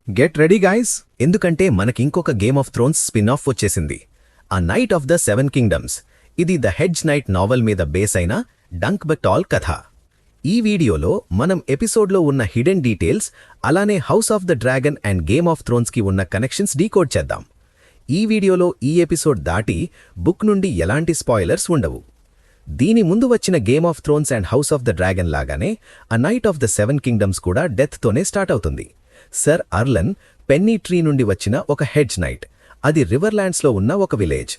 Get ready guys, ఎందుకంటే మనకింకొక Game of Thrones spin off వచ్చేసింది. A Knight of the Seven Kingdoms. ఇది The Hedge Knight novel మీద base అయిన Dunk బెటాల్ కథ. ఈ వీడియోలో మనం ఎపిసోడ్లో ఉన్న హిడెన్ డీటెయిల్స్, అలానే House of the Dragon and Game of థ్రోన్స్కి ఉన్న కనెక్షన్స్ డీకోడ్ చేద్దాం. ఈ వీడియోలో ఈ ఎపిసోడ్ దాటి బుక్ నుండి ఎలాంటి స్పాయిలర్స్ ఉండవు. దీని ముందు వచ్చిన game of Thrones and house of the dragon లాగానే ఆ Knight of the Seven kingdoms కూడా డెత్తోనే స్టార్ట్ అవుతుంది. సర్ అర్లన్ పెన్నీ ట్రీ నుండి వచ్చిన ఒక హెడ్జ్ నైట్. అది రివర్లాండ్స్లో ఉన్న ఒక విలేజ్.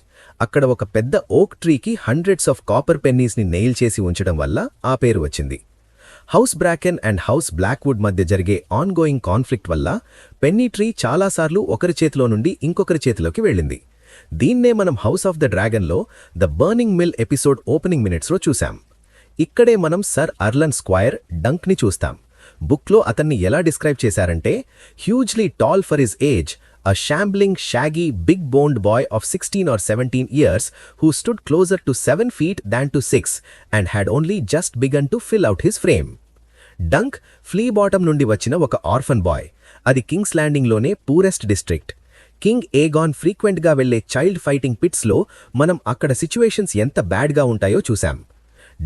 అక్కడ ఒక పెద్ద ఓక్ ట్రీకి హండ్రెడ్స్ ఆఫ్ కాపర్ పెన్నీస్ని నెయిల్ చేసి ఉంచడం వల్ల ఆ పేరు వచ్చింది. House Bracken and House Blackwood మధ్య జరిగే ఆన్గోయింగ్ కాన్ఫ్లిక్ట్ వల్ల పెన్నీ ట్రీ చాలాసార్లు ఒకరి చేతిలో నుండి ఇంకొకరి చేతిలోకి వెళ్ళింది. దీన్నే మనం హౌస్ ఆఫ్ ద డ్రాగన్లో The Burning Mill episode opening మినిట్స్లో చూశాం. ఇక్కడే మనం సర్ అర్లన్ స్క్వైర్ డంక్ని చూస్తాం. బుక్లో అతన్ని ఎలా డిస్క్రైబ్ చేశారంటే, hugely tall for his age, a shambling, shaggy, big-boned boy of 16 or 17 years who stood closer to 7 feet than to 6 and had only just begun to fill out his frame. Dunk Flea Bottom నుండి వచ్చిన ఒక orphan boy. అది కింగ్స్ ల్యాండింగ్లోనే purest district. King Aegon ఫ్రీక్వెంట్గా వెళ్లే child fighting పిట్స్లో మనం అక్కడ సిచ్యువేషన్స్ ఎంత బ్యాడ్గా ఉంటాయో చూశాం.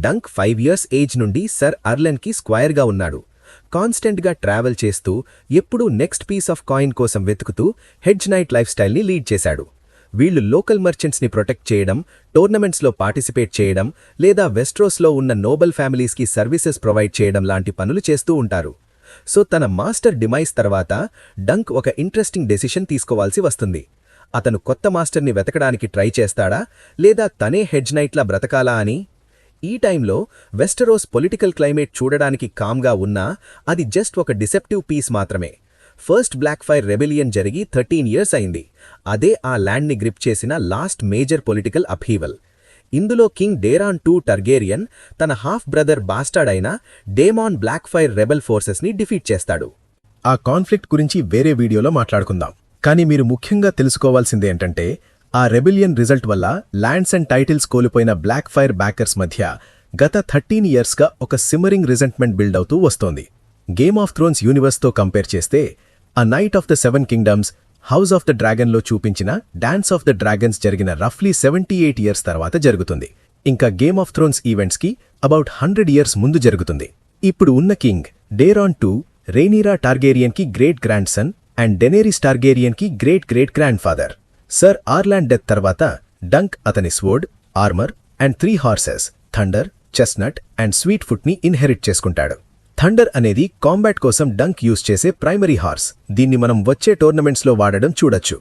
డంక్ 5 years ఏజ్ నుండి సర్ అర్లెన్కి స్క్వైర్గా ఉన్నాడు. కాన్స్టెంట్గా ట్రావెల్ చేస్తూ, ఎప్పుడూ నెక్స్ట్ పీస్ ఆఫ్ కాయిన్ కోసం వెతుకుతూ హెడ్జ్ నైట్ లైఫ్ స్టైల్ని లీడ్ చేశాడు. వీళ్లు లోకల్ మర్చెంట్స్ని ప్రొటెక్ట్ చేయడం, టోర్నమెంట్స్లో పార్టిసిపేట్ చేయడం, లేదా వెస్ట్రోస్లో ఉన్న నోబల్ ఫ్యామిలీస్కి సర్వీసెస్ ప్రొవైడ్ చేయడం లాంటి పనులు చేస్తూ ఉంటారు. సో తన మాస్టర్ డిమైస్ తర్వాత డంక్ ఒక ఇంట్రెస్టింగ్ డెసిషన్ తీసుకోవాల్సి వస్తుంది. అతను కొత్త మాస్టర్ని వెతకడానికి ట్రై చేస్తాడా, లేదా తనే హెడ్జ్ నైట్లా బ్రతకాలా అని. ఈ టైంలో వెస్టరోస్ పొలిటికల్ క్లైమేట్ చూడడానికి కామ్గా ఉన్నా అది జస్ట్ ఒక డిసెప్టివ్ పీస్ మాత్రమే. ఫస్ట్ బ్లాక్ ఫైర్ రెబెలియన్ జరిగి 13 years అయింది. అదే ఆ ల్యాండ్ని గ్రిప్ చేసిన లాస్ట్ మేజర్ పొలిటికల్ అప్హీవల్. ఇందులో కింగ్ డేరాన్ II టర్గేరియన్ తన హాఫ్ బ్రదర్ బాస్టార్డ్ అయిన డేమాన్ బ్లాక్ ఫైర్ రెబెల్ ఫోర్సెస్ని డిఫీట్ చేస్తాడు. ఆ కాన్ఫ్లిక్ట్ గురించి వేరే వీడియోలో మాట్లాడుకుందాం. కానీ మీరు ముఖ్యంగా తెలుసుకోవాల్సిందేంటంటే, ఆ రెబెలియన్ రిజల్ట్ వల్ల ల్యాండ్స్ అండ్ టైటిల్స్ కోల్పోయిన బ్లాక్ ఫైర్ బ్యాకర్స్ మధ్య గత 13 yearsగా ఒక సిమ్మరింగ్ రిజెంట్మెంట్ బిల్డ్ అవుతూ వస్తోంది. గేమ్ ఆఫ్ థ్రోన్స్ యూనివర్స్తో కంపేర్ చేస్తే A Knight of the Seven Kingdoms, House of the డ్రాగన్లో చూపించిన డాన్స్ ఆఫ్ ద డ్రాగన్స్ జరిగిన రఫ్లీ 78 years తర్వాత జరుగుతుంది. ఇంకా గేమ్ ఆఫ్ థ్రోన్స్ ఈవెంట్స్కి అబౌట్ 100 years ముందు జరుగుతుంది. ఇప్పుడు ఉన్న కింగ్ డేరాన్ II రేనీరా టార్గేరియన్కి great grandson and Daenerys టార్గేరియన్కి great great grandfather. Ser Arlan death తర్వాత డంక్ అతని sword, armour and 3 horses Thunder, Chestnut and స్వీట్ ఫుట్ని ఇన్హెరిట్ చేసుకుంటాడు. థండర్ అనేది కాంబాట్ కోసం డంక్ యూజ్ చేసే ప్రైమరీ హార్స్. దీన్ని మనం వచ్చే టోర్నమెంట్స్లో వాడడం చూడొచ్చు.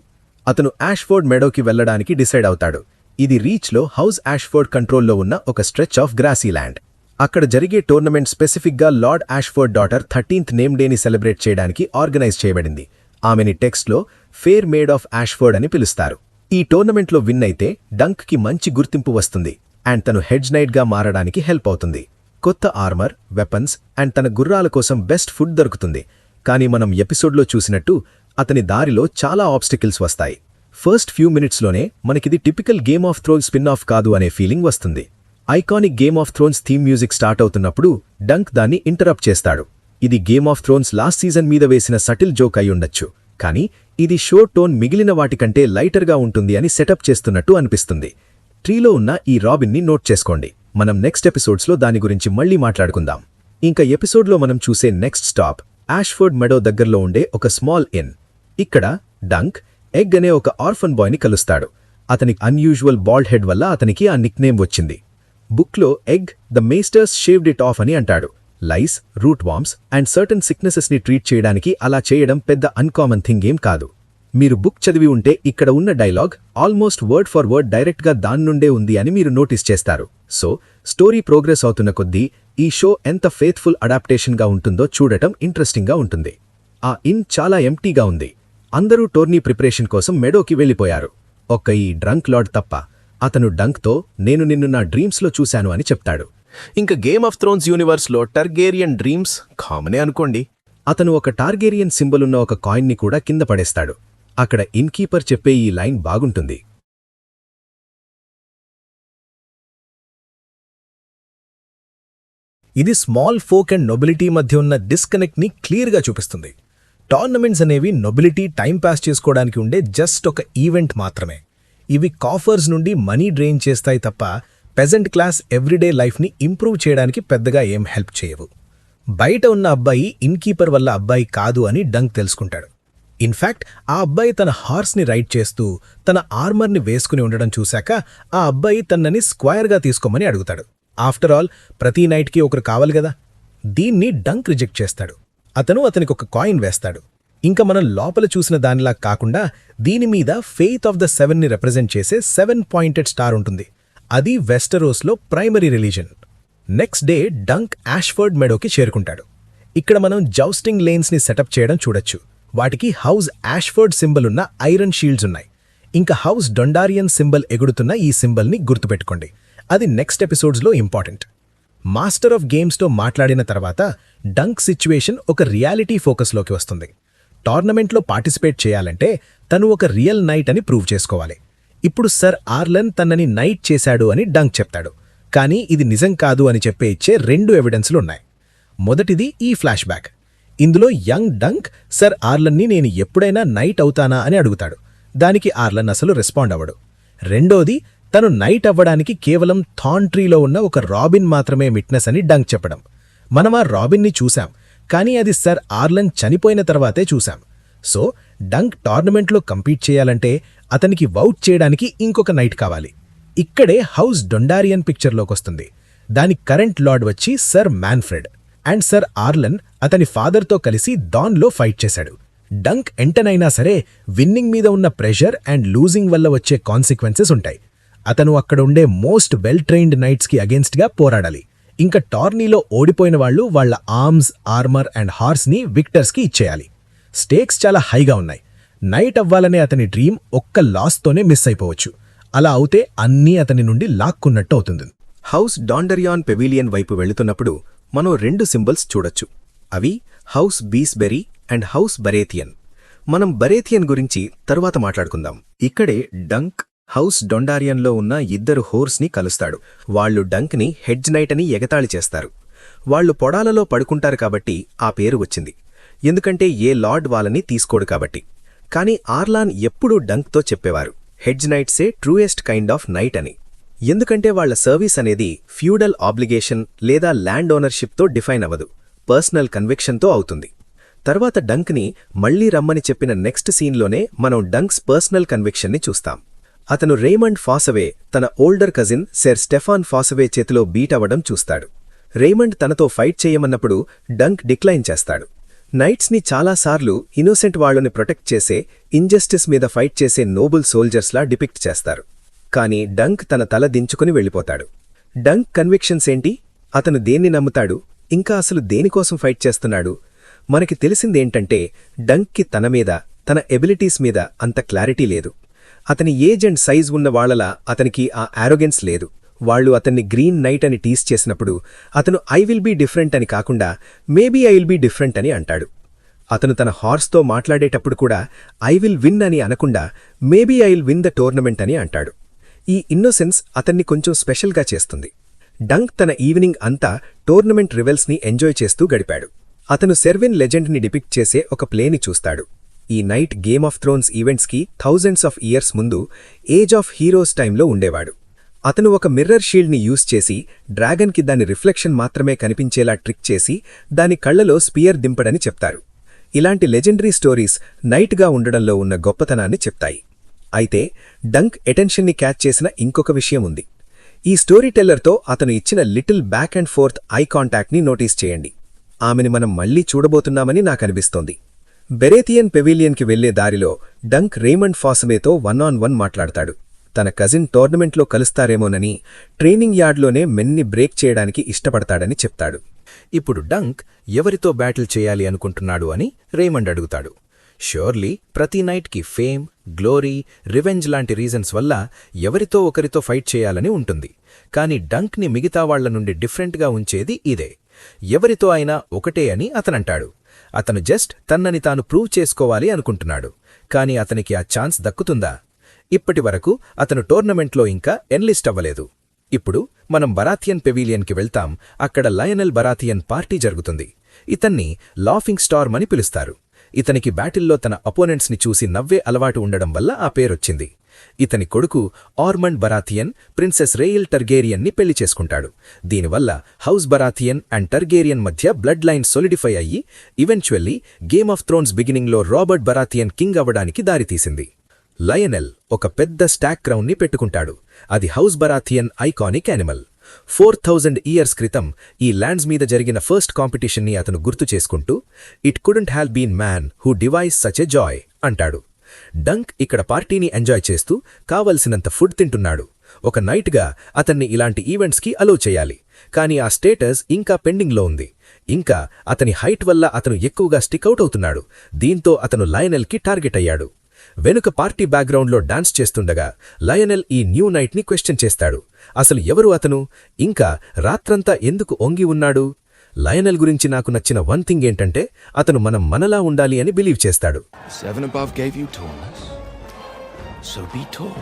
అతను యాష్ఫోర్డ్ మెడోకి వెళ్లడానికి డిసైడ్ అవుతాడు. ఇది రీచ్లో హౌస్ యాష్ఫోర్డ్ కంట్రోల్లో ఉన్న ఒక స్ట్రెచ్ ఆఫ్ గ్రాసీ ల్యాండ్. అక్కడ జరిగే టోర్నమెంట్ స్పెసిఫిక్గా లార్డ్ యాష్ఫోర్డ్ డాటర్ 13th నేమ్ డేని సెలబ్రేట్ చేయడానికి ఆర్గనైజ్ చేయబడింది. ఆమెని టెక్స్ట్లో ఫేర్ మేడ్ ఆఫ్ యాష్ఫోర్డ్ అని పిలుస్తారు. ఈ టోర్నమెంట్లో విన్ అయితే డంక్కి మంచి గుర్తింపు వస్తుంది అండ్ తను హెడ్జ్ నైట్గా మారడానికి హెల్ప్ అవుతుంది. కొత్త ఆర్మర్, వెపన్స్ అండ్ తన గుర్రాల కోసం బెస్ట్ ఫుడ్ దొరుకుతుంది. కానీ మనం ఎపిసోడ్లో చూసినట్టు అతని దారిలో చాలా ఆబ్స్టికల్స్ వస్తాయి. ఫస్ట్ ఫ్యూ మినిట్స్లోనే మనకిది typical Game of Thrones spin off కాదు అనే ఫీలింగ్ వస్తుంది. Iconic Game of Thrones theme music start అవుతున్నప్పుడు డంక్ దాన్ని ఇంటరప్ట్ చేస్తాడు. ఇది Game of Thrones last season మీద వేసిన సటిల్ జోక్ అయి ఉండొచ్చు, కానీ ఇది షో టోన్ మిగిలిన వాటికంటే లైటర్గా ఉంటుంది అని సెటప్ చేస్తున్నట్టు అనిపిస్తుంది. ట్రీలో ఉన్న ఈ రాబిన్ని నోట్ చేసుకోండి. మనం నెక్స్ట్ ఎపిసోడ్స్లో దాని గురించి మళ్లీ మాట్లాడుకుందాం. ఇంకా ఎపిసోడ్లో మనం చూసే నెక్స్ట్ స్టాప్ యాష్ఫోర్డ్ మెడో దగ్గరలో ఉండే ఒక స్మాల్ ఇన్. ఇక్కడ డంక్ ఎగ్ అనే ఒక ఆర్ఫన్ బాయ్ని కలుస్తాడు. అతని అన్యూజువల్ బాల్డ్ హెడ్ వల్ల అతనికి ఆ నిక్నేమ్ వచ్చింది. బుక్లో Egg the maesters shaved it off అని అంటాడు. Lice, root worms and certain సిక్నెసెస్ని ట్రీట్ చేయడానికి అలా చేయడం పెద్ద అన్కామన్ థింగ్ ఏం కాదు. మీరు బుక్ చదివి ఉంటే ఇక్కడ ఉన్న dialogue almost word for word డైరెక్ట్గా దాని నుండే ఉంది అని మీరు నోటీస్ చేస్తారు. సో స్టోరీ ప్రోగ్రెస్ అవుతున్న కొద్దీ ఈ షో ఎంత ఫెయిత్ఫుల్ అడాప్టేషన్గా ఉంటుందో చూడటం ఇంట్రెస్టింగ్గా ఉంటుంది. ఆ ఇన్ చాలా ఎంప్టీగా ఉంది. అందరూ టోర్నీ ప్రిపరేషన్ కోసం మెడోకి వెళ్ళిపోయారు. ఒక్క ఈ డ్రంక్ లార్డ్ తప్ప. అతను డంక్తో నేను నిన్ను నా డ్రీమ్స్లో చూశాను అని చెప్తాడు. ఇంకా గేమ్ ఆఫ్ థ్రోన్స్ యూనివర్స్లో టర్గేరియన్ డ్రీమ్స్ కామనే అనుకోండి. అతను ఒక టార్గేరియన్ సింబల్ ఉన్న ఒక కాయిన్ని కూడా కింద పడేస్తాడు. అక్కడ ఇన్కీపర్ చెప్పే ఈ లైన్ బాగుంటుంది. ఇది స్మాల్ ఫోక్ అండ్ నొబిలిటీ మధ్య ఉన్న డిస్కనెక్ట్ని క్లియర్గా చూపిస్తుంది. టోర్నమెంట్స్ అనేవి నొబిలిటీ టైం పాస్ చేసుకోవడానికి ఉండే జస్ట్ ఒక ఈవెంట్ మాత్రమే. ఇవి కాఫర్స్ నుండి మనీ డ్రెయిన్ చేస్తాయి తప్ప పెజెంట్ క్లాస్ ఎవ్రీడే లైఫ్ని ఇంప్రూవ్ చేయడానికి పెద్దగా ఏం హెల్ప్ చేయవు. బయట ఉన్న అబ్బాయి ఇన్కీపర్ వల్ల అబ్బాయి కాదు అని డంక్ తెలుసుకుంటాడు. ఇన్ఫ్యాక్ట్ ఆ అబ్బాయి తన హార్స్ని రైడ్ చేస్తూ తన ఆర్మర్ని వేసుకుని ఉండడం చూశాక ఆ అబ్బాయి తనని స్క్వైర్గా తీసుకోమని అడుగుతాడు. ఆఫ్టర్ ఆల్ ప్రతి నైట్కి ఒకరు కావాలి కదా. దీన్ని డంక్ రిజెక్ట్ చేస్తాడు. అతనికి ఒక కాయిన్ వేస్తాడు. ఇంకా మనం లోపల చూసిన దానిలా కాకుండా దీని మీద ఫెయిత్ ఆఫ్ ద 7ని రిప్రజెంట్ చేసే 7 పాయింటెడ్ స్టార్ ఉంటుంది. అది వెస్టరోస్లో primary religion. Next day Dunk Ashford మెడోకి చేరుకుంటాడు. ఇక్కడ మనం జౌస్టింగ్ లేన్స్ని సెటప్ చేయడం చూడొచ్చు. వాటికి హౌస్ యాష్ఫర్డ్ సింబల్ ఉన్న ఐరన్ షీల్డ్స్ ఉన్నాయి. ఇంకా హౌస్ డొండారియన్ సింబల్ ఎగుడుతున్న ఈ సింబల్ని గుర్తుపెట్టుకోండి. అది నెక్స్ట్ ఎపిసోడ్స్లో ఇంపార్టెంట్. మాస్టర్ ఆఫ్ గేమ్స్తో మాట్లాడిన తర్వాత డంక్ సిచ్యువేషన్ ఒక రియాలిటీ ఫోకస్లోకి వస్తుంది. టోర్నమెంట్లో పార్టిసిపేట్ చేయాలంటే తను ఒక రియల్ నైట్ అని ప్రూవ్ చేసుకోవాలి. ఇప్పుడు సర్ ఆర్లన్ తనని నైట్ చేశాడు అని డంక్ చెప్తాడు. కానీ ఇది నిజం కాదు అని చెప్పే ఇచ్చే 2 ఎవిడెన్స్లు ఉన్నాయి. మొదటిది ఈ ఫ్లాష్ బ్యాక్. ఇందులో యంగ్ డంక్ సర్ ఆర్లన్ని నేను ఎప్పుడైనా నైట్ అవుతానా అని అడుగుతాడు. దానికి ఆర్లన్ అసలు రెస్పాండ్ అవ్వడు. రెండోది తను నైట్ అవ్వడానికి కేవలం థాన్ ట్రీలో ఉన్న ఒక రాబిన్ మాత్రమే విట్నెస్ అని డంక్ చెప్పడం. మనం ఆ రాబిన్ని చూశాం, కానీ అది సర్ ఆర్లన్ చనిపోయిన తర్వాతే చూశాం. సో డంక్ టోర్నమెంట్లో కంపీట్ చేయాలంటే అతనికి వౌట్ చేయడానికి ఇంకొక నైట్ కావాలి. ఇక్కడే హౌస్ డొండారియన్ పిక్చర్లోకొస్తుంది. దాని కరెంట్ లార్డ్ వచ్చి సర్ మ్యాన్ఫ్రెడ్. అండ్ సర్ ఆర్లన్ అతని ఫాదర్తో కలిసి డాన్లో ఫైట్ చేశాడు. డంక్ ఎంటనైనా సరే విన్నింగ్ మీద ఉన్న ప్రెషర్ అండ్ లూజింగ్ వల్ల వచ్చే కాన్సిక్వెన్సెస్ ఉంటాయి. అతను అక్కడ ఉండే మోస్ట్ వెల్ ట్రైన్డ్ నైట్స్కి అగేన్స్ట్గా పోరాడాలి. ఇంకా టోర్నీలో ఓడిపోయిన వాళ్ళు వాళ్ల ఆర్మ్స్, ఆర్మర్ అండ్ హార్స్ని విక్టర్స్కి ఇచ్చేయాలి. స్టేక్స్ చాలా హైగా ఉన్నాయి. నైట్ అవ్వాలనే అతని డ్రీమ్ ఒక్క లాస్తోనే మిస్ అయిపోవచ్చు. అలా అవుతే అన్నీ అతని నుండి లాక్కున్నట్టు అవుతుంది. హౌస్ డాండరియాన్ పెవిలియన్ వైపు వెళుతున్నప్పుడు మనం 2 సింబల్స్ చూడొచ్చు. అవి హౌస్ బీస్బెరీ అండ్ హౌస్ బరేథియన్. మనం బరేథియన్ గురించి తరువాత మాట్లాడుకుందాం. ఇక్కడే డంక్ హౌస్ డొండారియన్లో ఉన్న 2 హోర్స్ని కలుస్తాడు. వాళ్లు డంక్ని హెడ్జ్ నైట్ అని ఎగతాళి చేస్తారు. వాళ్లు పొడాలలో పడుకుంటారు కాబట్టి ఆ పేరు వచ్చింది. ఎందుకంటే ఏ లార్డ్ వాళ్ళని తీసుకోడు కాబట్టి. కానీ ఆర్లాన్ ఎప్పుడూ డంక్తో చెప్పేవారు హెడ్జ్ నైట్సే ట్రూయెస్ట్ కైండ్ ఆఫ్ నైట్ అని. ఎందుకంటే వాళ్ల సర్వీస్ అనేది ఫ్యూడల్ ఆబ్లిగేషన్ లేదా ల్యాండ్ ఓనర్షిప్తో డిఫైన్ అవ్వదు, పర్సనల్ కన్విక్షన్తో అవుతుంది. తర్వాత డంక్ని మళ్లీ రమ్మని చెప్పిన నెక్స్ట్ సీన్లోనే మనం డంక్స్ పర్సనల్ కన్విక్షన్ని చూస్తాం. అతను రేమండ్ ఫాసవే తన ఓల్డర్ కజిన్ సర్ స్టెఫాన్ ఫాసవే చేతిలో బీట్ అవ్వడం చూస్తాడు. రేమండ్ తనతో ఫైట్ చేయమన్నప్పుడు డంక్ డిక్లైన్ చేస్తాడు. నైట్స్ని చాలాసార్లు ఇన్నోసెంట్ వాళ్లని ప్రొటెక్ట్ చేసే, ఇంజస్టిస్ మీద ఫైట్ చేసే నోబుల్ సోల్జర్స్లా డిపిక్ట్ చేస్తారు. కానీ డంక్ తన తల దించుకుని వెళ్ళిపోతాడు. డంక్ కన్విక్షన్స్ ఏంటి? అతను దేన్ని నమ్ముతాడు? ఇంకా అసలు దేనికోసం ఫైట్ చేస్తున్నాడు? మనకి తెలిసిందేంటంటే డంక్కి తన మీద, తన ఎబిలిటీస్ మీద అంత క్లారిటీ లేదు. అతని ఏజ్ అండ్ సైజ్ ఉన్న వాళ్లలా అతనికి ఆ ఆరోగెన్స్ లేదు. వాళ్లు అతన్ని గ్రీన్ నైట్ అని టీస్ చేసినప్పుడు అతను ఐ విల్ బీ డిఫరెంట్ అని కాకుండా maybe I will be different అని అంటాడు. అతను తన హార్స్తో మాట్లాడేటప్పుడు కూడా ఐ విల్ విన్ అని అనకుండా maybe I will win the tournament అని అంటాడు. ఈ ఇన్నోసెన్స్ అతన్ని కొంచెం స్పెషల్గా చేస్తుంది. డంక్ తన ఈవినింగ్ అంతా టోర్నమెంట్ రివెల్స్ని ఎంజాయ్ చేస్తూ గడిపాడు. అతను సెర్విన్ లెజెండ్ని డిపిక్ట్ చేసే ఒక ప్లేని చూస్తాడు. ఈ నైట్ గేమ్ ఆఫ్ థ్రోన్స్ ఈవెంట్స్కి థౌజండ్స్ ఆఫ్ ఇయర్స్ ముందు ఏజ్ ఆఫ్ హీరోస్ టైంలో ఉండేవాడు. అతను ఒక మిర్రర్ షీల్డ్ని యూజ్ చేసి డ్రాగన్కి దాని రిఫ్లెక్షన్ మాత్రమే కనిపించేలా ట్రిక్ చేసి దాని కళ్లలో స్పియర్ దింపడని చెప్తారు. ఇలాంటి లెజెండరీ స్టోరీస్ నైట్గా ఉండడంలో ఉన్న గొప్పతనాన్ని చెప్తాయి. అయితే డంక్ అటెన్షన్ని క్యాచ్ చేసిన ఇంకొక విషయం ఉంది. ఈ స్టోరీ టెల్లర్తో అతను ఇచ్చిన little back and forth eye కాంటాక్ట్ని నోటీస్ చేయండి. ఆమెని మనం మళ్లీ చూడబోతున్నామని నాకనిపిస్తోంది. బెరేథియన్ పెవిలియన్కి వెళ్లే దారిలో డంక్ రేమండ్ ఫాసవేతో 1-on-1 మాట్లాడతాడు. తన కజిన్ టోర్నమెంట్లో కలుస్తారేమోనని ట్రైనింగ్ యార్డ్లోనే మెన్ని బ్రేక్ చేయడానికి ఇష్టపడతాడని చెప్తాడు. ఇప్పుడు డంక్ ఎవరితో బ్యాటిల్ చేయాలి అనుకుంటున్నాడు అని రేమండ్ అడుగుతాడు. ష్యూర్లీ ప్రతి నైట్కి ఫేమ్, గ్లోరీ, రివెంజ్ లాంటి రీజన్స్ వల్ల ఎవరితో ఒకరితో ఫైట్ చేయాలని ఉంటుంది. కానీ డంక్ని మిగతా వాళ్ల నుండి డిఫరెంట్గా ఉంచేది ఇదే. ఎవరితో అయినా ఒకటే అని అతనంటాడు. అతను జస్ట్ తన్నని తాను ప్రూవ్ చేసుకోవాలి అనుకుంటున్నాడు. కానీ అతనికి ఆ ఛాన్స్ దక్కుతుందా? ఇప్పటి వరకు అతను టోర్నమెంట్లో ఇంకా ఎన్లిస్ట్ అవ్వలేదు. ఇప్పుడు మనం బరాథియన్ పెవిలియన్కి వెళ్తాం. అక్కడ లయనల్ బరాథియన్ పార్టీ జరుగుతుంది. ఇతన్ని లాఫింగ్ స్టార్మ్ అని పిలుస్తారు. ఇతనికి బ్యాటిల్లో తన అపోనెంట్స్ని చూసి నవ్వే అలవాటు ఉండడం వల్ల ఆ పేరొచ్చింది. ఇతని కొడుకు ఆర్మండ్ బరాథియన్ ప్రిన్సెస్ రేయిల్ టర్గేరియన్ని పెళ్లి చేసుకుంటాడు. దీనివల్ల హౌస్ బరాథియన్ అండ్ టర్గేరియన్ మధ్య బ్లడ్ లైన్ సొలిడిఫై అయ్యి ఈవెంచువల్లీ గేమ్ ఆఫ్ థ్రోన్స్ బిగినింగ్లో రాబర్ట్ బరాథియన్ కింగ్ అవ్వడానికి దారితీసింది. లయనెల్ ఒక పెద్ద స్టాక్ క్రౌన్ని పెట్టుకుంటాడు. అది హౌస్ బరాథియన్ ఐకానిక్ యానిమల్. 4000 ఇయర్స్ క్రితం ఈ ల్యాండ్స్ మీద జరిగిన ఫస్ట్ కాంపిటీషన్ని అతను గుర్తు చేసుకుంటూ it couldn't have been man who devised such a joy అంటాడు. డంక్ ఇక్కడ పార్టీని ఎంజాయ్ చేస్తూ కావలసినంత ఫుడ్ తింటున్నాడు. ఒక నైట్గా అతన్ని ఇలాంటి ఈవెంట్స్కి అలో చేయాలి, కానీ ఆ స్టేటస్ ఇంకా పెండింగ్లో ఉంది. ఇంకా అతని హైట్ వల్ల అతను ఎక్కువగా స్టిక్అవుట్ అవుతున్నాడు. దీంతో అతను లయనెల్కి టార్గెట్ అయ్యాడు. వెనుక పార్టీ బ్యాక్గ్రౌండ్లో డాన్స్ చేస్తుండగా లయనెల్ ఈ న్యూ నైట్ని క్వశ్చన్ చేస్తాడు. అసలు ఎవరు అతను? ఇంకా రాత్రంతా ఎందుకు ఒంగి ఉన్నాడు? లయనెల్ గురించి నాకు నచ్చిన వన్ థింగ్ ఏంటంటే అతను మనలా ఉండాలి అని బిలీవ్ చేస్తాడు. 7 above gave you tallness, so be tall.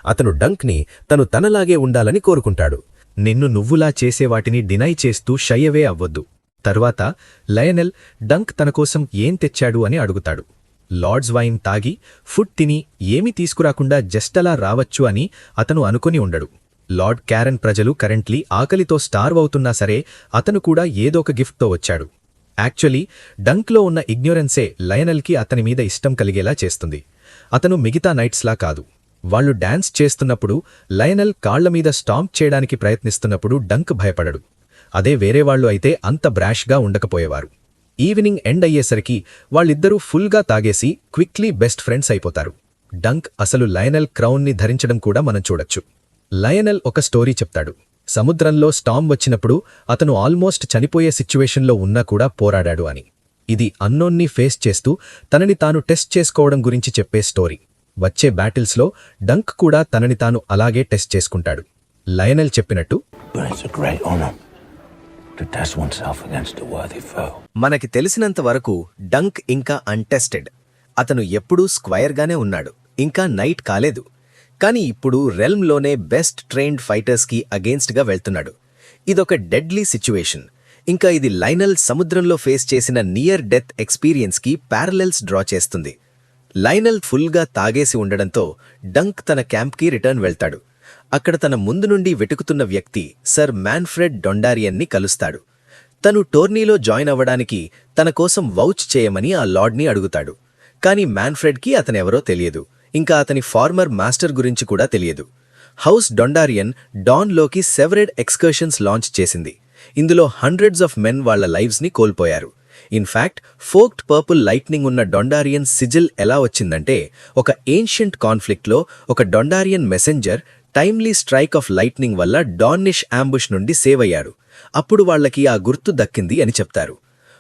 అతను డంక్ని తనలాగే ఉండాలని కోరుకుంటాడు. నిన్ను నువ్వులా చేసేవాటిని డినై చేస్తూ షయ్యవే అవ్వొద్దు. తర్వాత లయనెల్ డంక్ తనకోసం ఏం తెచ్చాడు అని అడుగుతాడు. లార్డ్స్ వైన్ తాగి ఫుడ్ తిని ఏమీ తీసుకురాకుండా జస్టలా రావచ్చు అని అతను అనుకుని ఉండడు. లార్డ్ క్యారన్ ప్రజలు కరెంట్లీ ఆకలితో స్టార్వ్ అవుతున్నా సరే అతను కూడా ఏదో ఒక గిఫ్ట్తో వచ్చాడు. యాక్చువల్లీ డంక్లో ఉన్న ఇగ్నోరెన్సే లయనెల్కి అతని మీద ఇష్టం కలిగేలా చేస్తుంది. అతను మిగతా నైట్స్లా కాదు. వాళ్లు డాన్స్ చేస్తున్నప్పుడు లయనెల్ కాళ్లమీద స్టాంప్ చేయడానికి ప్రయత్నిస్తున్నప్పుడు డంక్ భయపడడు. అదే వేరేవాళ్లు అయితే అంత బ్రాష్గా ఉండకపోయేవారు. ఈవినింగ్ ఎండ్ అయ్యేసరికి వాళ్ళిద్దరూ ఫుల్గా తాగేసి క్విక్లీ బెస్ట్ ఫ్రెండ్స్ అయిపోతారు. డంక్ అసలు లయనెల్ క్రౌన్ని ధరించడం కూడా మనం చూడొచ్చు. లయనెల్ ఒక స్టోరీ చెప్తాడు. సముద్రంలో స్టామ్ వచ్చినప్పుడు అతను ఆల్మోస్ట్ చనిపోయే సిచ్యువేషన్లో ఉన్నా కూడా పోరాడాడు అని. ఇది అన్నోన్ని ఫేస్ చేస్తూ తనని తాను టెస్ట్ చేసుకోవడం గురించి చెప్పే స్టోరీ. వచ్చే బ్యాటిల్స్లో డంక్ కూడా తనని తాను అలాగే టెస్ట్ చేసుకుంటాడు. లయనెల్ చెప్పినట్టు But it's a great honor to test oneself against a worthy foe. మనకి తెలిసినంత వరకు డంక్ ఇంకా అన్టెస్టెడ్. అతను ఎప్పుడూ స్క్వైర్గానే ఉన్నాడు, ఇంకా నైట్ కాలేదు. కానీ ఇప్పుడు రెల్మ్లోనే బెస్ట్ ట్రైన్డ్ ఫైటర్స్కి అగేన్స్ట్గా వెళ్తున్నాడు. ఇదొక డెడ్లీ సిచ్యువేషన్. ఇంకా ఇది లయనెల్ సముద్రంలో ఫేస్ చేసిన నియర్ డెత్ ఎక్స్పీరియన్స్కి ప్యారలెల్స్ డ్రా చేస్తుంది. లయనెల్ ఫుల్గా తాగేసి ఉండడంతో డంక్ తన క్యాంప్కి రిటర్న్ వెళ్తాడు. అక్కడ తన ముందు నుండి వెతుకుతున్న వ్యక్తి సర్ మ్యాన్ఫ్రెడ్ డొండారియన్ని కలుస్తాడు. తను టోర్నీలో జాయిన్ అవ్వడానికి తన కోసం వౌచ్ చేయమని ఆ లార్డ్ని అడుగుతాడు. కానీ మ్యాన్ఫ్రెడ్కి అతనెవరో తెలియదు. ఇంకా అతని ఫార్మర్ మాస్టర్ గురించి కూడా తెలియదు. హౌస్ డొండారియన్ డాన్లోకి సెవరెడ్ ఎక్స్కర్షన్స్ లాంచ్ చేసింది. ఇందులో హండ్రెడ్స్ ఆఫ్ మెన్ వాళ్ల లైవ్స్ని కోల్పోయారు. ఇన్ఫ్యాక్ట్ ఫోక్డ్ పర్పుల్ లైట్నింగ్ ఉన్న డొండారియన్ సిజిల్ ఎలా వచ్చిందంటే ఒక ఏన్షియంట్ కాన్ఫ్లిక్ట్లో ఒక Dondarrion messenger timely strike of lightning వల్ల డాన్నిష్ అంబుష్ నుండి సేవ్ అయ్యారు. అప్పుడు వాళ్లకి ఆ గుర్తు దక్కింది అని చెప్తారు.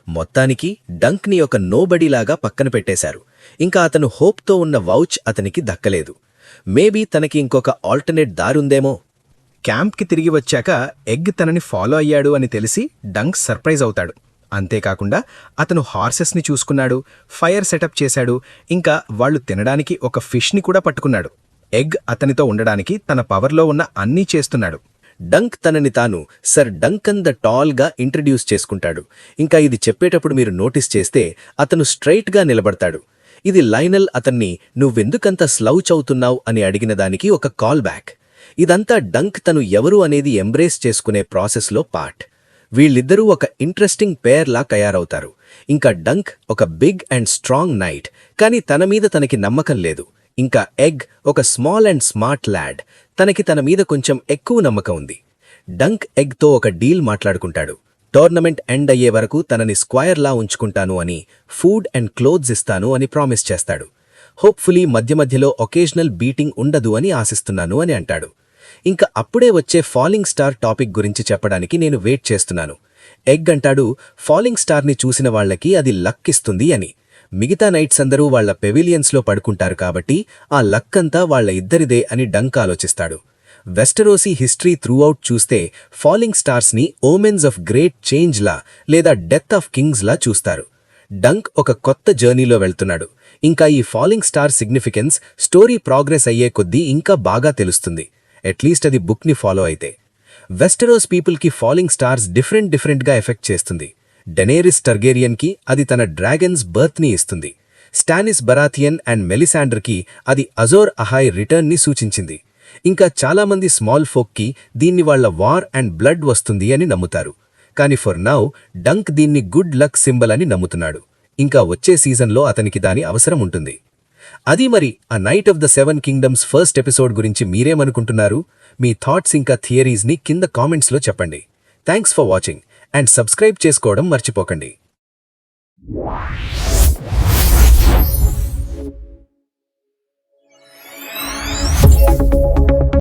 మొత్తానికి డంక్ని ఒక నోబడీలాగా పక్కన పెట్టేశారు. ఇంకా అతను హోప్తో ఉన్న వౌచ్ అతనికి దక్కలేదు. మేబీ తనకి ఇంకొక ఆల్టర్నేట్ దారుందేమో. క్యాంప్కి తిరిగి వచ్చాక ఎగ్ తనని ఫాలో అయ్యాడు అని తెలిసి డంక్ సర్ప్రైజ్ అవుతాడు. అంతేకాకుండా అతను హార్సెస్ని చూసుకున్నాడు, ఫైర్ సెటప్ చేశాడు, ఇంకా వాళ్లు తినడానికి ఒక ఫిష్ని కూడా పట్టుకున్నాడు. ఎగ్ అతనితో ఉండడానికి తన పవర్లో ఉన్న అన్నీ చేస్తున్నాడు. డంక్ తనని తాను సర్ డంకన్ ద టాల్గా ఇంట్రడ్యూస్ చేసుకుంటాడు. ఇంకా ఇది చెప్పేటప్పుడు మీరు నోటీస్ చేస్తే అతను స్ట్రైట్గా నిలబడతాడు. ఇది లయనెల్ అతన్ని నువ్వెందుకంత స్లౌచ్ అవుతున్నావు అని అడిగిన దానికి ఒక కాల్ బ్యాక్. ఇదంతా డంక్ తను ఎవరు అనేది ఎంబ్రేస్ చేసుకునే ప్రాసెస్లో పార్ట్. వీళ్ళిద్దరూ ఒక ఇంట్రెస్టింగ్ పేర్లా తయారవుతారు. ఇంకా డంక్ ఒక బిగ్ అండ్ స్ట్రాంగ్ నైట్, కానీ తన మీద తనకి నమ్మకం లేదు. ఇంకా ఎగ్ ఒక స్మాల్ అండ్ స్మార్ట్ ల్యాడ్, తనకి తన మీద కొంచెం ఎక్కువ నమ్మకం ఉంది. డంక్ ఎగ్తో ఒక డీల్ మాట్లాడుకుంటాడు. టోర్నమెంట్ ఎండ్ అయ్యే వరకు తనని స్క్వైర్లా ఉంచుకుంటాను అని, ఫుడ్ అండ్ క్లోత్స్ ఇస్తాను అని ప్రామిస్ చేస్తాడు. హోప్ఫుల్లీ మధ్య మధ్యలో ఒకేషనల్ బీటింగ్ ఉండదు అని ఆశిస్తున్నాను అని అంటాడు. ఇంకా అప్పుడే వచ్చే ఫాలింగ్ స్టార్ టాపిక్ గురించి చెప్పడానికి నేను వెయిట్ చేస్తున్నాను. ఎగ్ అంటాడు ఫాలింగ్ స్టార్ని చూసిన వాళ్లకి అది లక్ ఇస్తుంది అని. మిగతా నైట్స్ అందరూ వాళ్ల పెవిలియన్స్లో పడుకుంటారు కాబట్టి ఆ లక్ అంతా వాళ్ల ఇద్దరిదే అని డంక్ ఆలోచిస్తాడు. వెస్టరోసీ హిస్టరీ త్రూఅవుట్ చూస్తే ఫాలింగ్ స్టార్స్ని ఓమెన్స్ ఆఫ్ గ్రేట్ చేంజ్లా లేదా డెత్ ఆఫ్ కింగ్స్లా చూస్తారు. డంక్ ఒక కొత్త జర్నీలో వెళ్తున్నాడు. ఇంకా ఈ falling star significance story progress అయ్యే కొద్దీ ఇంకా బాగా తెలుస్తుంది. అట్లీస్ట్ అది బుక్ని ఫాలో అయితే. వెస్టరోస్ పీపుల్కి ఫాలింగ్ స్టార్స్ డిఫరెంట్గా ఎఫెక్ట్ చేస్తుంది. డెనేరిస్ టర్గేరియన్కి అది తన డ్రాగన్స్ బర్త్ని ఇస్తుంది. స్టానిస్ బరాథియన్ అండ్ మెలిసాండర్కి అది అజోర్ అహాయ్ రిటర్న్ని సూచించింది. ఇంకా చాలామంది స్మాల్ ఫోక్కి దీన్ని వాళ్ల వార్ అండ్ బ్లడ్ వస్తుంది అని నమ్ముతారు. కానీ ఫర్ నౌ డంక్ దీన్ని గుడ్ లక్ సింబల్ అని నమ్ముతున్నాడు. ఇంకా వచ్చే సీజన్లో అతనికి దాని అవసరం ఉంటుంది. అది మరి ఆ Knight of the 7 kingdoms first episode గురించి మీరేమనుకుంటున్నారు? మీ థాట్స్ ఇంకా థియరీస్ని కింద కామెంట్స్లో చెప్పండి. Thanks for watching and subscribe చేసుకోవడం మర్చిపోకండి.